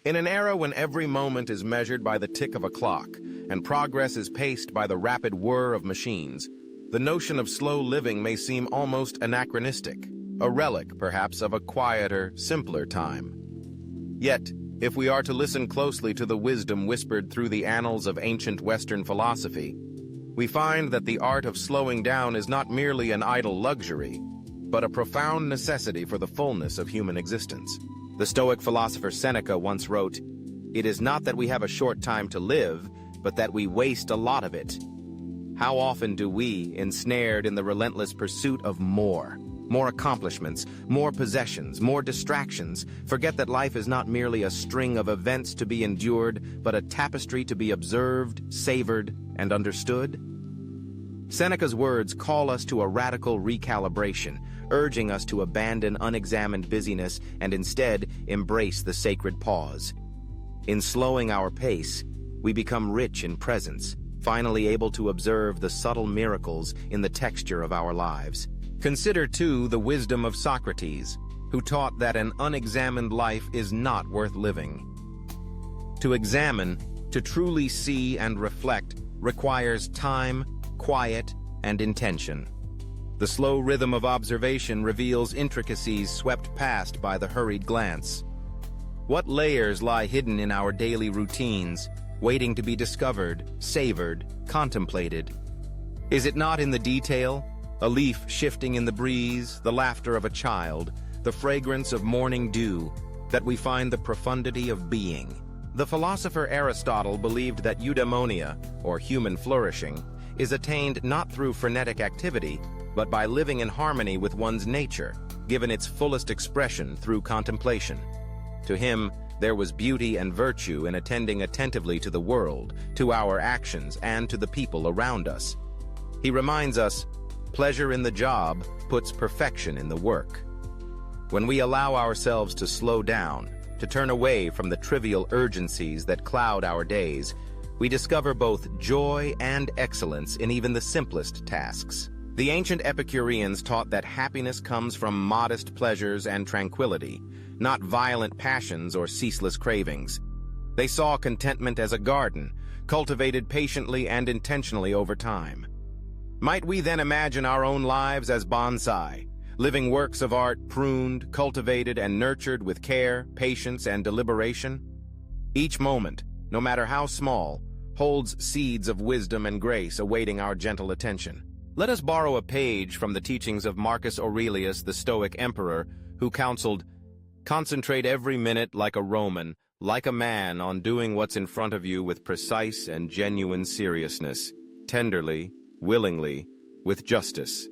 In an era when every moment is measured by the tick of a clock and progress is paced by the rapid whir of machines, the notion of slow living may seem almost anachronistic, a relic, perhaps, of a quieter, simpler time. Yet, if we are to listen closely to the wisdom whispered through the annals of ancient Western philosophy, we find that the art of slowing down is not merely an idle luxury, but a profound necessity for the fullness of human existence. The Stoic philosopher Seneca once wrote, "It is not that we have a short time to live, but that we waste a lot of it." How often do we, ensnared in the relentless pursuit of more accomplishments, more possessions, more distractions, forget that life is not merely a string of events to be endured, but a tapestry to be observed, savored, and understood? Seneca's words call us to a radical recalibration, urging us to abandon unexamined busyness and instead embrace the sacred pause. In slowing our pace, we become rich in presence, finally able to observe the subtle miracles in the texture of our lives. Consider, too, the wisdom of Socrates, who taught that an unexamined life is not worth living. To examine, to truly see and reflect, requires time, quiet, and intention. The slow rhythm of observation reveals intricacies swept past by the hurried glance. What layers lie hidden in our daily routines, waiting to be discovered, savored, contemplated? Is it not in the detail? A leaf shifting in the breeze, the laughter of a child, the fragrance of morning dew, that we find the profundity of being. The philosopher Aristotle believed that eudaimonia, or human flourishing, is attained not through frenetic activity, but by living in harmony with one's nature, given its fullest expression through contemplation. To him, there was beauty and virtue in attending attentively to the world, to our actions, and to the people around us. He reminds us, pleasure in the job puts perfection in the work. When we allow ourselves to slow down, to turn away from the trivial urgencies that cloud our days, we discover both joy and excellence in even the simplest tasks. The ancient Epicureans taught that happiness comes from modest pleasures and tranquility, not violent passions or ceaseless cravings. They saw contentment as a garden, cultivated patiently and intentionally over time. Might we then imagine our own lives as bonsai, living works of art pruned, cultivated, and nurtured with care, patience, and deliberation? Each moment, no matter how small, holds seeds of wisdom and grace awaiting our gentle attention. Let us borrow a page from the teachings of Marcus Aurelius, the Stoic emperor, who counseled, "Concentrate every minute like a Roman, like a man, on doing what's in front of you with precise and genuine seriousness, tenderly, willingly, with justice."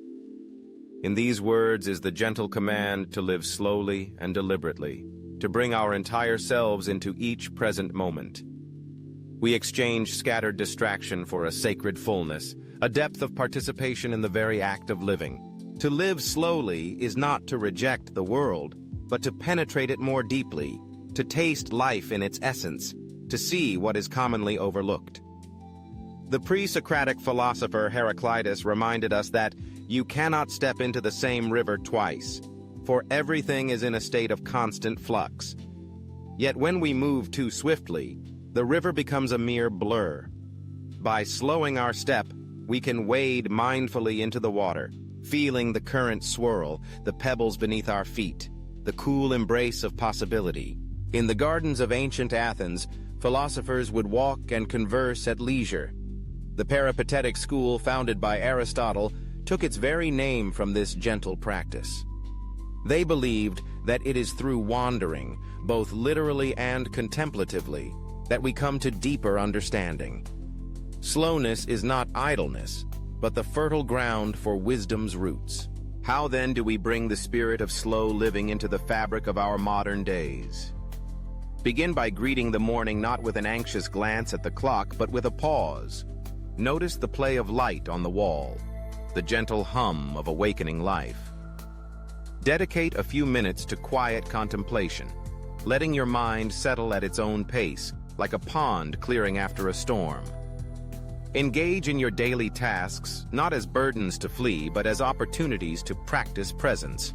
In these words is the gentle command to live slowly and deliberately, to bring our entire selves into each present moment. We exchange scattered distraction for a sacred fullness, a depth of participation in the very act of living. To live slowly is not to reject the world, but to penetrate it more deeply, to taste life in its essence, to see what is commonly overlooked. The pre-Socratic philosopher Heraclitus reminded us that you cannot step into the same river twice, for everything is in a state of constant flux. Yet when we move too swiftly, the river becomes a mere blur. By slowing our step, we can wade mindfully into the water, feeling the current swirl, the pebbles beneath our feet, the cool embrace of possibility. In the gardens of ancient Athens, philosophers would walk and converse at leisure. The peripatetic school founded by Aristotle took its very name from this gentle practice. They believed that it is through wandering, both literally and contemplatively, that we come to deeper understanding. Slowness is not idleness, but the fertile ground for wisdom's roots. How then do we bring the spirit of slow living into the fabric of our modern days? Begin by greeting the morning not with an anxious glance at the clock, but with a pause. Notice the play of light on the wall, the gentle hum of awakening life. Dedicate a few minutes to quiet contemplation, letting your mind settle at its own pace, like a pond clearing after a storm. Engage in your daily tasks, not as burdens to flee, but as opportunities to practice presence.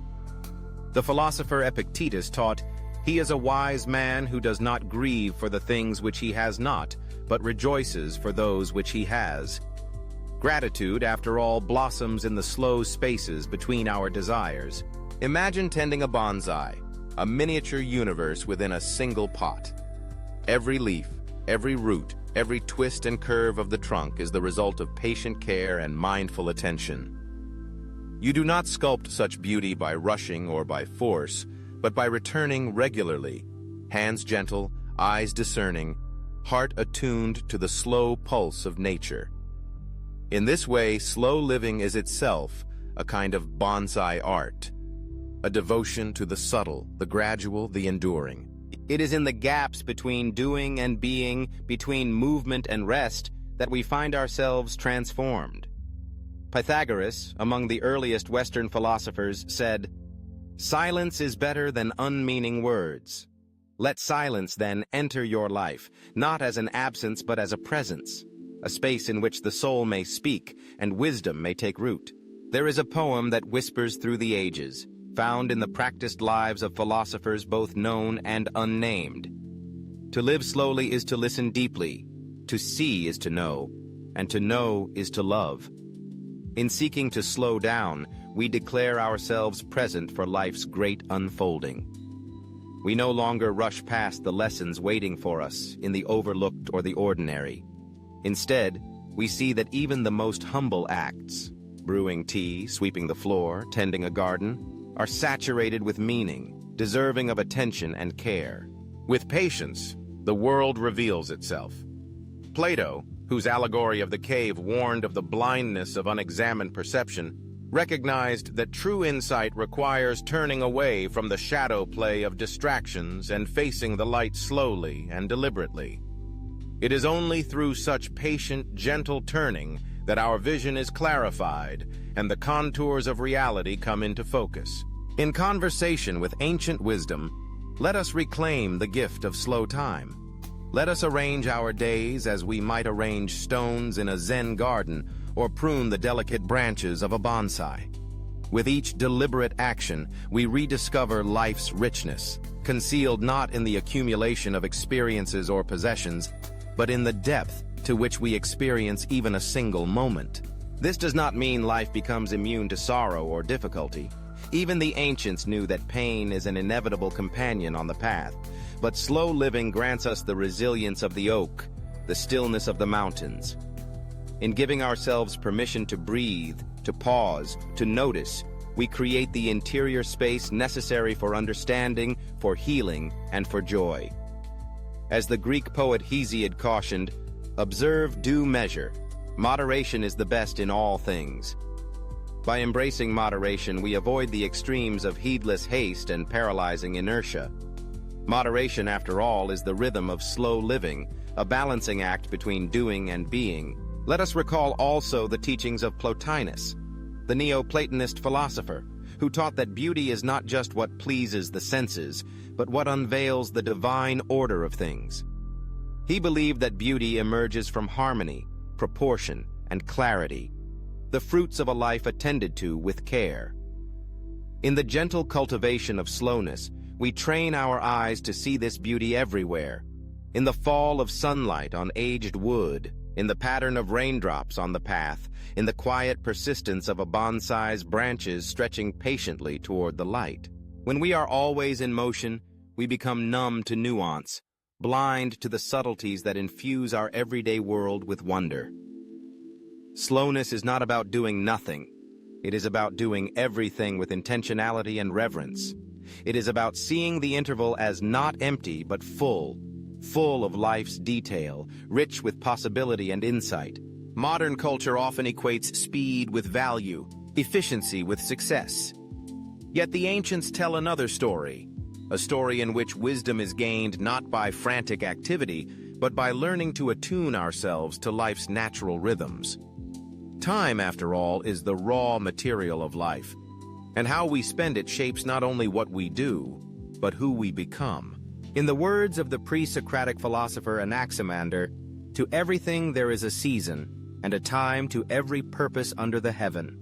The philosopher Epictetus taught, He is a wise man who does not grieve for the things which he has not, but rejoices for those which he has. Gratitude, after all, blossoms in the slow spaces between our desires. Imagine tending a bonsai, a miniature universe within a single pot. Every leaf, every root, every twist and curve of the trunk is the result of patient care and mindful attention. You do not sculpt such beauty by rushing or by force, but by returning regularly, hands gentle, eyes discerning, heart attuned to the slow pulse of nature. In this way, slow living is itself a kind of bonsai art, a devotion to the subtle, the gradual, the enduring. It is in the gaps between doing and being, between movement and rest, that we find ourselves transformed. Pythagoras, among the earliest Western philosophers, said, "Silence is better than unmeaning words. Let silence, then, enter your life, not as an absence but as a presence, a space in which the soul may speak and wisdom may take root." There is a poem that whispers through the ages, found in the practiced lives of philosophers both known and unnamed. To live slowly is to listen deeply, to see is to know, and to know is to love. In seeking to slow down, we declare ourselves present for life's great unfolding. We no longer rush past the lessons waiting for us in the overlooked or the ordinary. Instead, we see that even the most humble acts, brewing tea, sweeping the floor, tending a garden, are saturated with meaning, deserving of attention and care. With patience, the world reveals itself. Plato, whose allegory of the cave warned of the blindness of unexamined perception, recognized that true insight requires turning away from the shadow play of distractions and facing the light slowly and deliberately. It is only through such patient, gentle turning that our vision is clarified and the contours of reality come into focus. In conversation with ancient wisdom, let us reclaim the gift of slow time. Let us arrange our days as we might arrange stones in a Zen garden or prune the delicate branches of a bonsai. With each deliberate action, we rediscover life's richness, concealed not in the accumulation of experiences or possessions, but in the depth to which we experience even a single moment. This does not mean life becomes immune to sorrow or difficulty. Even the ancients knew that pain is an inevitable companion on the path, but slow living grants us the resilience of the oak, the stillness of the mountains. In giving ourselves permission to breathe, to pause, to notice, we create the interior space necessary for understanding, for healing, and for joy. As the Greek poet Hesiod cautioned, "Observe due measure. Moderation is the best in all things." By embracing moderation, we avoid the extremes of heedless haste and paralyzing inertia. Moderation, after all, is the rhythm of slow living, a balancing act between doing and being. Let us recall also the teachings of Plotinus, the Neoplatonist philosopher, who taught that beauty is not just what pleases the senses, but what unveils the divine order of things. He believed that beauty emerges from harmony, proportion, and clarity, the fruits of a life attended to with care. In the gentle cultivation of slowness, we train our eyes to see this beauty everywhere, in the fall of sunlight on aged wood, in the pattern of raindrops on the path, in the quiet persistence of a bonsai's branches stretching patiently toward the light. When we are always in motion, we become numb to nuance, blind to the subtleties that infuse our everyday world with wonder. Slowness is not about doing nothing. It is about doing everything with intentionality and reverence. It is about seeing the interval as not empty but full of life's detail, rich with possibility and insight. Modern culture often equates speed with value, efficiency with success. Yet the ancients tell another story, a story in which wisdom is gained not by frantic activity, but by learning to attune ourselves to life's natural rhythms. Time, after all, is the raw material of life, and how we spend it shapes not only what we do, but who we become. In the words of the pre-Socratic philosopher Anaximander, "To everything there is a season, and a time to every purpose under the heaven."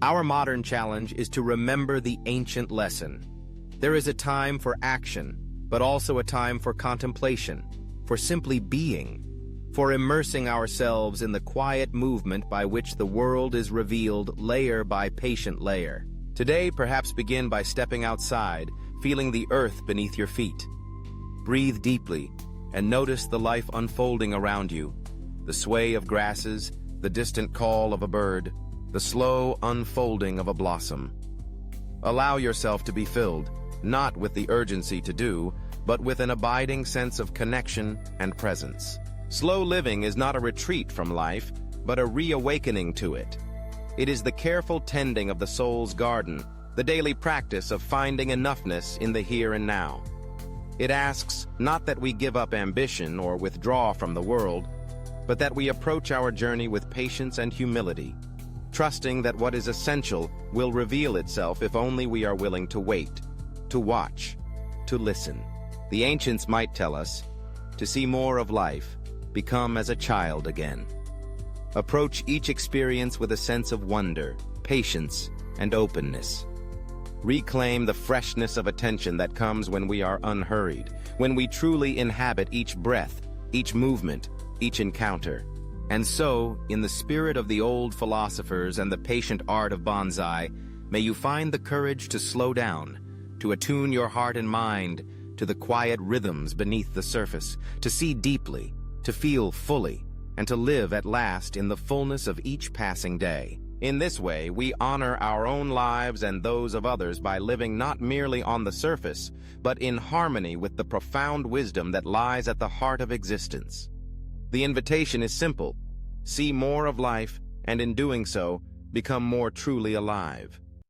Our modern challenge is to remember the ancient lesson. There is a time for action, but also a time for contemplation, for simply being, for immersing ourselves in the quiet movement by which the world is revealed layer by patient layer. Today, perhaps begin by stepping outside, feeling the earth beneath your feet. Breathe deeply and notice the life unfolding around you, the sway of grasses, the distant call of a bird, the slow unfolding of a blossom. Allow yourself to be filled, not with the urgency to do, but with an abiding sense of connection and presence. Slow living is not a retreat from life, but a reawakening to it. It is the careful tending of the soul's garden, the daily practice of finding enoughness in the here and now. It asks not that we give up ambition or withdraw from the world, but that we approach our journey with patience and humility, trusting that what is essential will reveal itself if only we are willing to wait, to watch, to listen. The ancients might tell us, to see more of life, become as a child again. Approach each experience with a sense of wonder, patience, and openness. Reclaim the freshness of attention that comes when we are unhurried, when we truly inhabit each breath, each movement, each encounter. And so, in the spirit of the old philosophers and the patient art of bonsai, may you find the courage to slow down, to attune your heart and mind to the quiet rhythms beneath the surface, to see deeply, to feel fully, and to live at last in the fullness of each passing day. In this way, we honor our own lives and those of others by living not merely on the surface, but in harmony with the profound wisdom that lies at the heart of existence. The invitation is simple: see more of life, and in doing so, become more truly alive.